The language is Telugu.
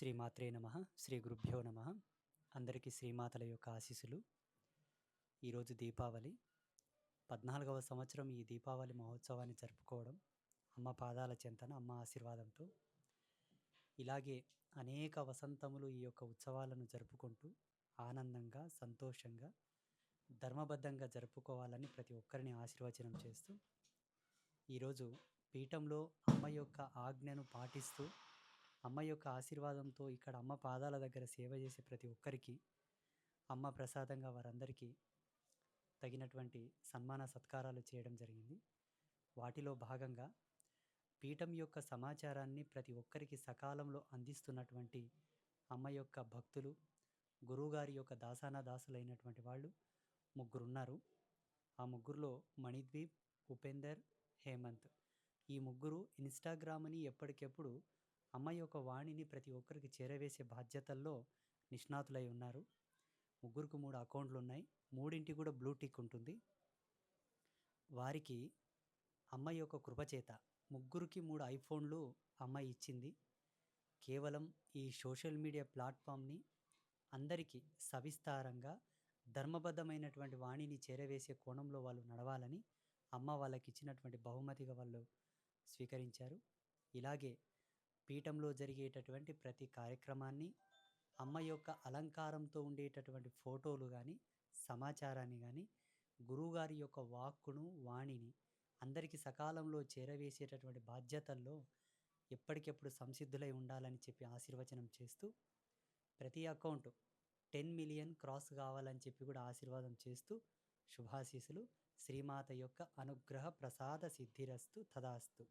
శ్రీమాత్రే నమః. శ్రీ గురుభ్యో నమః. అందరికీ శ్రీమాతల యొక్క ఆశీస్సులు. ఈరోజు దీపావళి 14వ సంవత్సరం. ఈ దీపావళి మహోత్సవాన్ని జరుపుకోవడం అమ్మ పాదాల చెంతన, అమ్మ ఆశీర్వాదంతో. ఇలాగే అనేక వసంతములు ఈ యొక్క ఉత్సవాలను జరుపుకుంటూ ఆనందంగా, సంతోషంగా, ధర్మబద్ధంగా జరుపుకోవాలని ప్రతి ఒక్కరిని ఆశీర్వచనం చేస్తూ, ఈరోజు పీఠంలో అమ్మ యొక్క ఆజ్ఞను పాటిస్తూ, అమ్మ యొక్క ఆశీర్వాదంతో ఇక్కడ అమ్మ పాదాల దగ్గర సేవ చేసే ప్రతి ఒక్కరికి అమ్మ ప్రసాదంగా వారందరికీ తగినటువంటి సన్మాన సత్కారాలు చేయడం జరిగింది. వాటిలో భాగంగా పీఠం యొక్క సమాచారాన్ని ప్రతి ఒక్కరికి సకాలంలో అందిస్తున్నటువంటి అమ్మ యొక్క భక్తులు, గురువుగారి యొక్క దాసానదాసులైనటువంటి వాళ్ళు ముగ్గురున్నారు. ఆ ముగ్గురులో మణిద్వీప్, ఉపేందర్, హేమంత్, ఈ ముగ్గురు ఇన్స్టాగ్రామ్ అని ఎప్పటికెప్పుడు అమ్మ యొక్క వాణిని ప్రతి ఒక్కరికి చేరవేసే బాధ్యతల్లో నిష్ణాతులై ఉన్నారు. ముగ్గురికి 3 అకౌంట్లు ఉన్నాయి. మూడింటి కూడా బ్లూ టిక్ ఉంటుంది. వారికి అమ్మ యొక్క కృపచేత ముగ్గురికి 3 ఐఫోన్లు అమ్మ ఇచ్చింది. కేవలం ఈ సోషల్ మీడియా ప్లాట్ఫామ్ని అందరికీ సవిస్తారంగా ధర్మబద్ధమైనటువంటి వాణిని చేరవేసే కోణంలో వాళ్ళు నడవాలని అమ్మ వాళ్ళకి ఇచ్చినటువంటి బహుమతిగా వాళ్ళు స్వీకరించారు. ఇలాగే పీఠంలో జరిగేటటువంటి ప్రతి కార్యక్రమాన్ని, అమ్మ యొక్క అలంకారంతో ఉండేటటువంటి ఫోటోలు కానీ, సమాచారాన్ని కానీ, గురువుగారి యొక్క వాక్కును, వాణిని అందరికీ సకాలంలో చేరవేసేటటువంటి బాధ్యతల్లో ఎప్పటికెప్పుడు సంసిద్ధులై ఉండాలని చెప్పి ఆశీర్వచనం చేస్తూ, ప్రతి అకౌంట్ 10 మిలియన్ క్రాస్ కావాలని చెప్పి కూడా ఆశీర్వాదం చేస్తూ, శుభాశీస్సులు. శ్రీమాత యొక్క అనుగ్రహ ప్రసాద సిద్ధిరస్తు తదాస్తు.